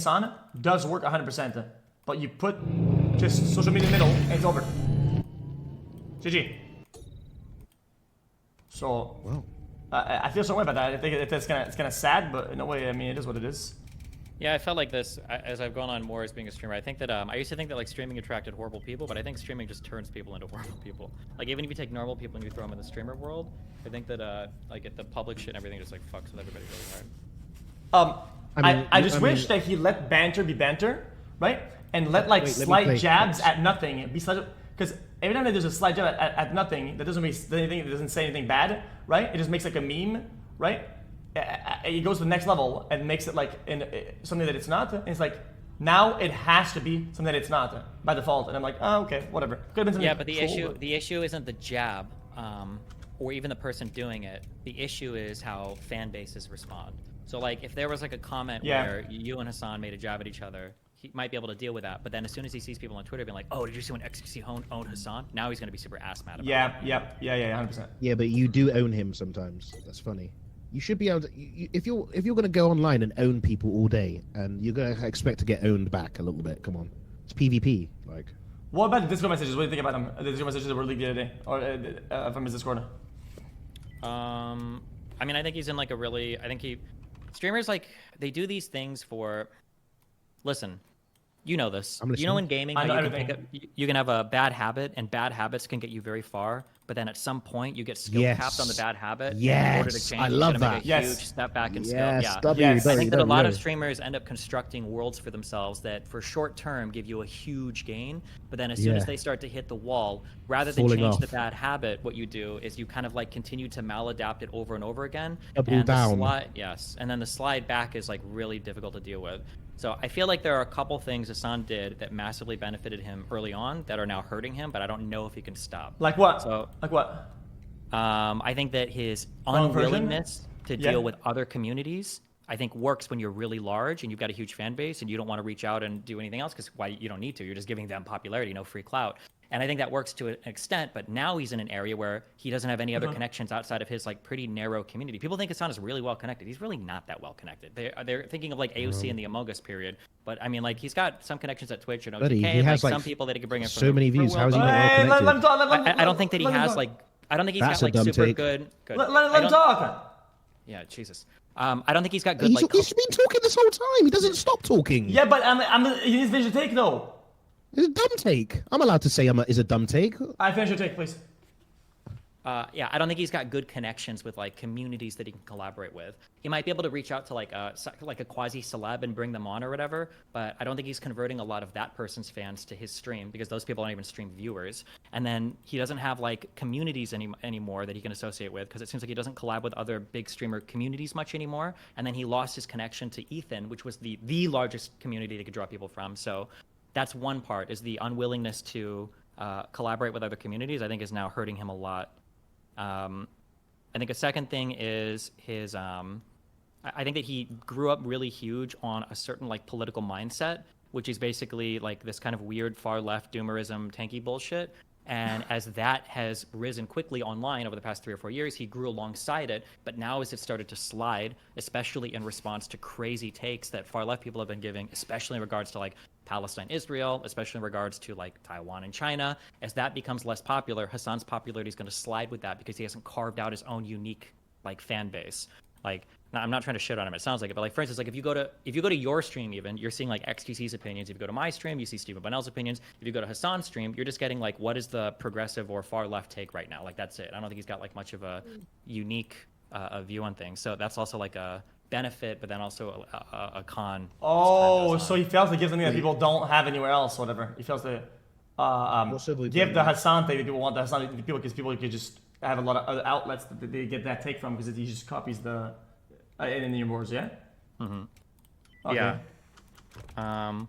Hasan does work 100%, but you put just social media in the middle and it's over. GG. So, well, I feel so way about that. I think it's kind of sad, but in a way, I mean, it is what it is. Yeah, I felt like this as I've gone on more as being a streamer. I think that I used to think that like streaming attracted horrible people, but I think streaming just turns people into horrible people. Like even if you take normal people and you throw them in the streamer world, I think that like at the public shit and everything just like fucks with everybody really hard. I just wish that he let banter be banter, right? And let like slight jabs at nothing be slight, because every time that there's a slight jab at nothing, that doesn't mean anything, that doesn't say anything bad, right? It just makes like a meme, right? It goes to the next level and makes it like something that it's not. And it's like, now it has to be something that it's not by default. And I'm like, oh, okay, whatever. Could have been something. Yeah, but the issue isn't the jab, or even the person doing it. The issue is how fan bases respond. So like, if there was like a comment where you and Hasan made a jab at each other, he might be able to deal with that. But then as soon as he sees people on Twitter being like, oh, did you see when xQc owned Hasan? Now he's gonna be super ass mad about it. Yeah, 100%. Yeah, but you do own him sometimes. That's funny. You should be able to. If you're going to go online and own people all day, and you're going to expect to get owned back a little bit, come on, it's PvP. Like, what about the Discord messages? What do you think about them? The Discord messages that were leaked the other day, or from his Discord? I mean, I think he's in like a really. I think streamers like they do these things for. Listen, you know this. You know in gaming, you can have a bad habit, and bad habits can get you very far. But then at some point, you get skill capped on the bad habit. In order to change, I love that. Make a huge step back in skill. Yes. I think that a lot of streamers end up constructing worlds for themselves that, for short term, give you a huge gain. But then as soon as they start to hit the wall, rather than change the bad habit, what you do is you kind of like continue to maladapt it over and over again. Double down. And then the slide back is like really difficult to deal with. So I feel like there are a couple things Hasan did that massively benefited him early on that are now hurting him, but I don't know if he can stop. Like what? So, like what? I think that his unwillingness to deal with other communities, I think works when you're really large and you've got a huge fan base and you don't want to reach out and do anything else because you don't need to. You're just giving them popularity, no free clout. And I think that works to an extent, but now he's in an area where he doesn't have any other connections outside of his like pretty narrow community. People think Hasan is really well connected. He's really not that well connected. They're thinking of like AOC in the Among Us period, but I mean like he's got some connections at Twitch and OTK, he has like some people that he could bring in. So many views. How is he not well connected? I don't think that he has like. I don't think he's got like super good. Let him talk. Yeah, Jesus. I don't think he's got good. He's been talking this whole time. He doesn't stop talking. Yeah, but he needs to finish your take though. It's a dumb take. I'm allowed to say it's a dumb take. I finish your take, please. Yeah, I don't think he's got good connections with like communities that he can collaborate with. He might be able to reach out to like a quasi celeb and bring them on or whatever, but I don't think he's converting a lot of that person's fans to his stream because those people aren't even stream viewers. And then he doesn't have like communities anymore that he can associate with because it seems like he doesn't collab with other big streamer communities much anymore. And then he lost his connection to Ethan, which was the largest community that could draw people from. So that's one part, is the unwillingness to collaborate with other communities, I think is now hurting him a lot. I think a second thing is his, I think that he grew up really huge on a certain like political mindset, which is basically like this kind of weird far left doomerism tanky bullshit. And as that has risen quickly online over the past 3 or 4 years, he grew alongside it. But now as it started to slide, especially in response to crazy takes that far left people have been giving, especially in regards to like Palestine, Israel, especially in regards to like Taiwan and China, as that becomes less popular, Hasan's popularity is going to slide with that because he hasn't carved out his own unique like fan base. Like, now, I'm not trying to shit on him, it sounds like it, but like for instance, like if you go to your stream even, you're seeing like xQc's opinions. If you go to my stream, you see Stephen Bunnell's opinions. If you go to Hasan's stream, you're just getting like what is the progressive or far left take right now. Like that's it. I don't think he's got like much of a unique view on things. So that's also like a benefit, but then also a con. Oh, so he fails to give something that people don't have anywhere else, whatever. He fails to give the Hasan thing that people want the Hasan people because people could just have a lot of other outlets that they get that take from because he just copies the in your boards, yeah. Mm-hmm. Okay. Yeah.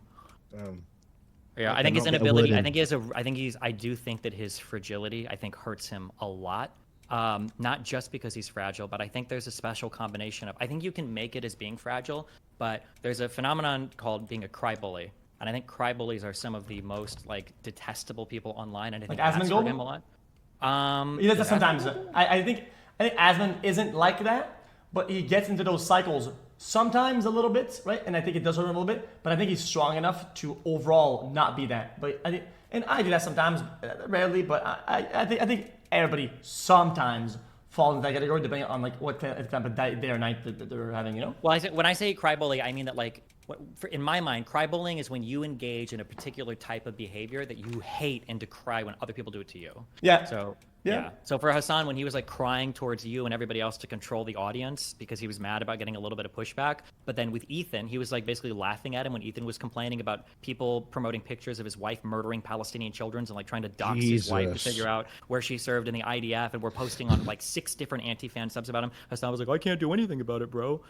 Yeah, I think his inability. I do think that his fragility, I think, hurts him a lot. Not just because he's fragile, but I think there's a special combination of. I think you can make it as being fragile, but there's a phenomenon called being a cry bully, and I think cry bullies are some of the most like detestable people online, and I think that's hurt him a lot. He does that sometimes. I think Asmon isn't like that, but he gets into those cycles sometimes a little bit, right? And I think it does hurt him a little bit, but I think he's strong enough to overall not be that. But I think, and I do that sometimes, rarely, but I think everybody sometimes falls into that category depending on like what type of day or night that they're having, you know? Well, when I say cry bully, I mean that like, in my mind, cry bullying is when you engage in a particular type of behavior that you hate and decry when other people do it to you. Yeah. So Yeah. So for Hassan, when he was like crying towards you and everybody else to control the audience because he was mad about getting a little bit of pushback, but then with Ethan, he was like basically laughing at him when Ethan was complaining about people promoting pictures of his wife murdering Palestinian children and like trying to dox his wife to figure out where she served in the IDF, and we're posting on like 6 different anti-fan subs about him. Hassan was like, I can't do anything about it, bro.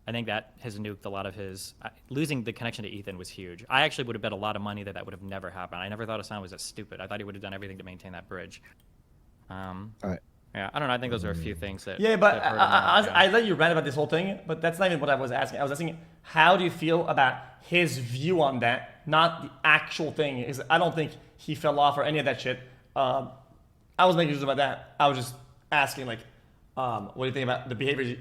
I think that has nuked a lot of his. Losing the connection to Ethan was huge. I actually would have bet a lot of money that would have never happened. I never thought Hassan was that stupid. I thought he would have done everything to maintain that bridge. All right. Yeah, I don't know. I think those are a few things that. Yeah, but that hurt him a lot, I let you rant about this whole thing, but that's not even what I was asking. I was asking, how do you feel about his view on that, not the actual thing? Is I don't think he fell off or any of that shit. I was making news about that. I was just asking, like, what do you think about the behavior